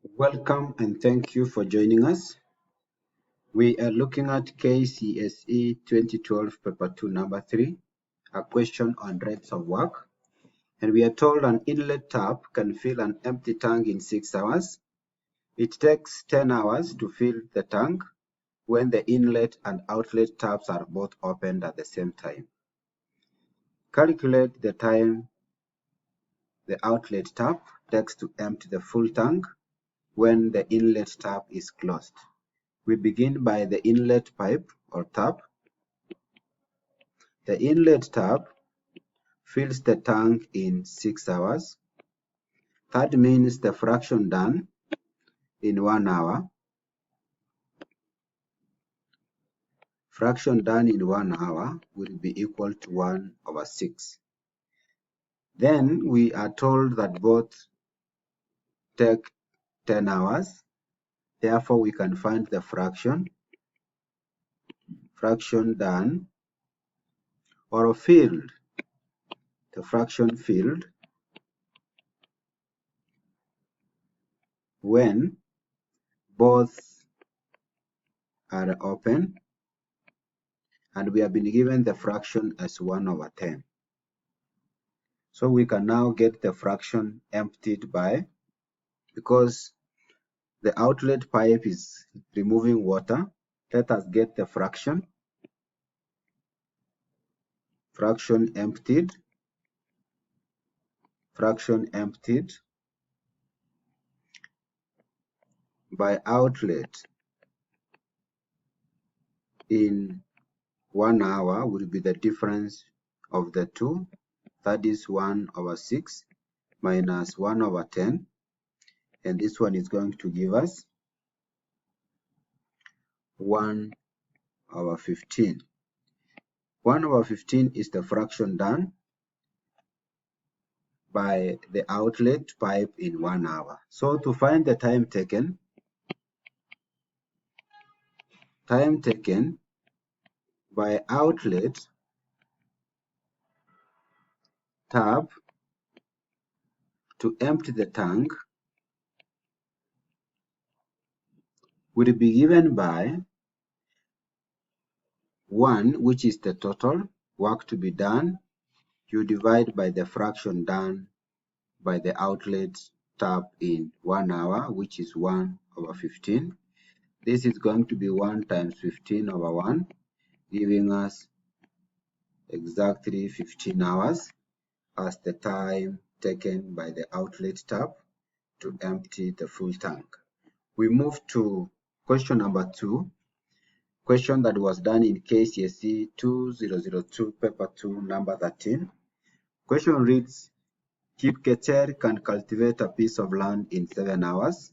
Welcome and thank you for joining us. We are looking at K.c.s.e 2012 paper 2 number 3, a question on rates of work. And we are told an inlet tap can fill an empty tank in 6 hours. It takes 10 hours to fill the tank when the inlet and outlet taps are both opened at the same time. Calculate the time the outlet tap takes to empty the full tank when the inlet tap is closed. We begin by the inlet pipe or tap. The inlet tap fills the tank in 6 hours. That means the fraction done in 1 hour. Fraction done in 1 hour will be equal to 1/6. Then we are told that both take 10 hours. Therefore, we can find the fraction done or filled. The fraction filled when both are open, and we have been given the fraction as 1/10. So we can now get the fraction emptied by, because the outlet pipe is removing water, let us get the fraction emptied by outlet in 1 hour will be the difference of the two. That is 1/6 minus 1/10, and this one is going to give us 1/15. 1/15 is the fraction done by the outlet pipe in 1 hour. So to find the time taken by outlet tap to empty the tank will be given by 1, which is the total work to be done. You divide by the fraction done by the outlet tap in 1 hour, which is 1/15. This is going to be 1 times 15/1, giving us exactly 15 hours as the time taken by the outlet tap to empty the full tank. We move to question number 2, question that was done in K.c.s.e 2002 paper 2 number 13. Question reads, K.c.s.e can cultivate a piece of land in 7 hours,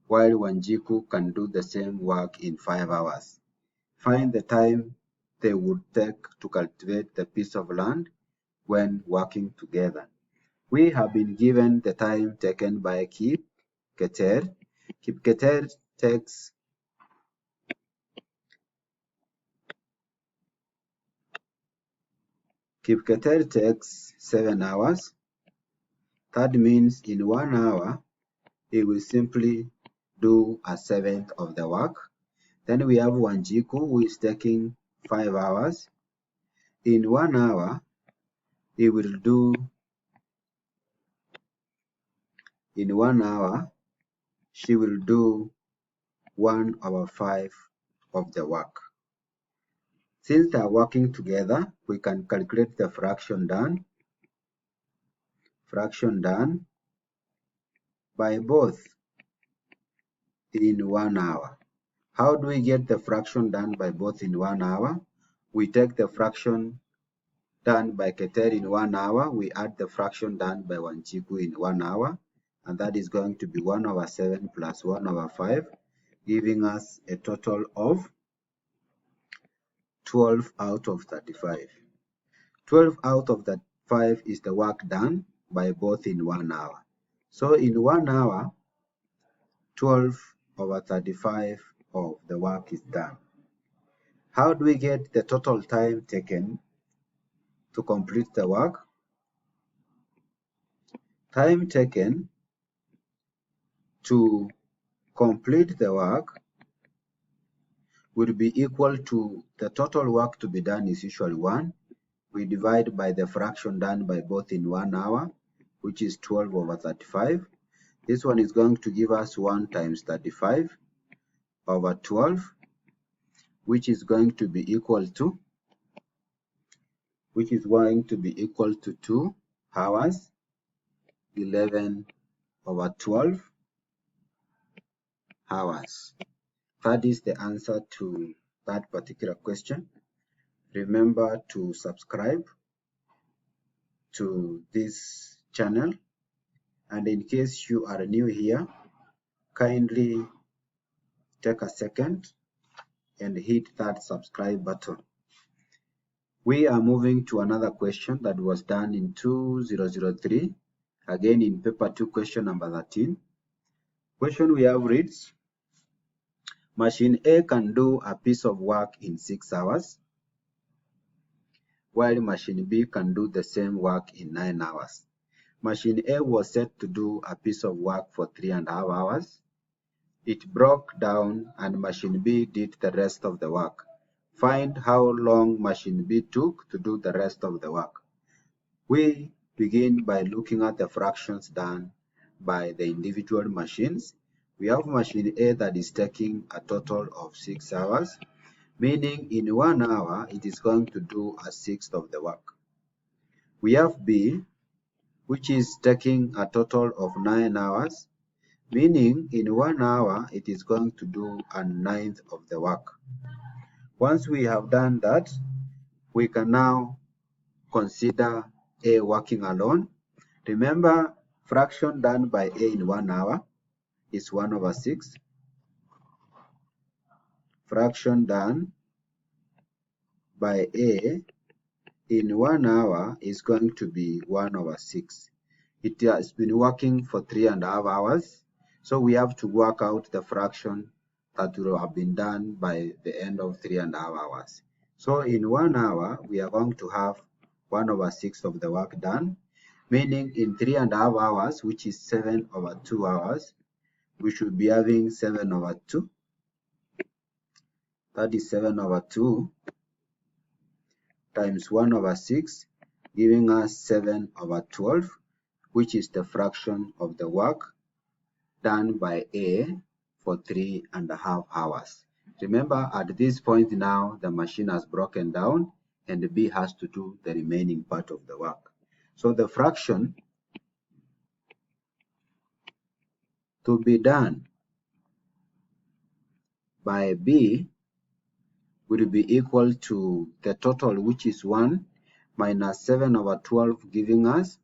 while Wanjiku can do the same work in 5 hours. Find the time they would take to cultivate the piece of land when working together. We have been given the time taken by K.c.s.e. K.c.s.e takes 7 hours. That means in 1 hour, he will simply do 1/7 of the work. Then we have Wanjiku, who is taking 5 hours. In 1 hour, he will do, in 1 hour, she will do 1/5 of the work. Since they are working together, we can calculate the fraction done by both in 1 hour. How do we get the fraction done by both in 1 hour? We take the fraction done by K.c.s.e in 1 hour, we add the fraction done by Wanjiku in 1 hour, and that is going to be 1/7 plus 1/5, giving us a total of 12 out of 35. 12 out of 35 is the work done by both in 1 hour. So in 1 hour, 12/35 of the work is done. How do we get the total time taken to complete the work? Time taken to complete the work would be equal to the total work to be done is usually 1. We divide by the fraction done by both in 1 hour, which is 12 over 35. This one is going to give us 1 times 35 over 12, which is going to be equal to 2 hours. 11 over 12 hours. That is the answer to that particular question. Remember to subscribe to this channel, and in case you are new here, kindly take a second and hit that subscribe button. We are moving to another question that was done in 2003, again in paper 2, question number 13. Question we have reads, machine A can do a piece of work in 6 hours, while machine B can do the same work in 9 hours. Machine A was set to do a piece of work for 3.5 hours. It broke down and machine B did the rest of the work. Find how long machine B took to do the rest of the work. We begin by looking at the fractions done by the individual machines. We have machine A that is taking a total of 6 hours, meaning in 1 hour it is going to do a sixth of the work. We have B, which is taking a total of 9 hours, meaning in 1 hour it is going to do a ninth of the work. Once we have done that, we can now consider A working alone. Remember, fraction done by A in 1 hour is 1 over 6. Fraction done by A in 1 hour is going to be 1 over 6. It has been working for 3.5 hours, so we have to work out the fraction that will have been done by the end of 3.5 hours. So in 1 hour, we are going to have 1 over 6 of the work done, meaning in 3.5 hours, which is 7 over 2 hours, we should be having 7 over 2. That is 7 over 2 times 1 over 6, giving us 7 over 12, which is the fraction of the work done by A for 3.5 hours. Remember, at this point now, the machine has broken down and B has to do the remaining part of the work. So the fraction to be done by B will be equal to the total, which is 1 minus 7 over 12, giving us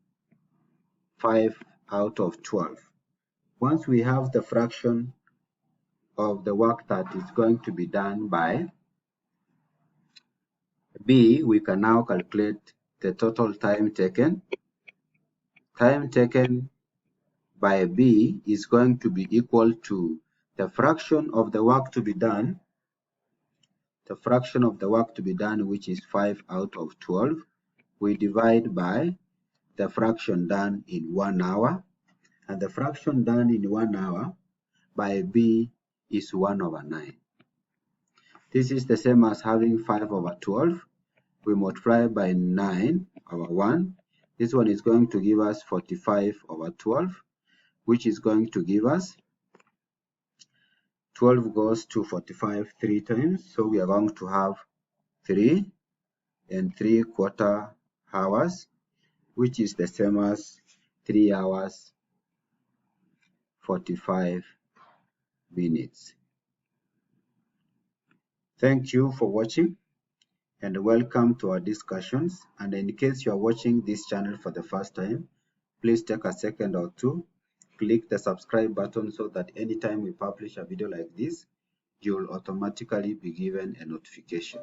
5 out of 12. Once we have the fraction of the work that is going to be done by B, we can now calculate the total time taken. Time taken by B is going to be equal to the fraction of the work to be done, which is 5 out of 12. We divide by the fraction done in 1 hour, and the fraction done in 1 hour by B is 1 over 9. This is the same as having 5 over 12. We multiply by 9 over 1. This one is going to give us 45 over 12, which is going to give us 12 goes to 45 3 times. So we are going to have 3 3/4 hours, which is the same as 3 hours 45 minutes. Thank you for watching and welcome to our discussions. And in case you are watching this channel for the first time, please take a second or two, click the subscribe button so that anytime we publish a video like this, you'll automatically be given a notification.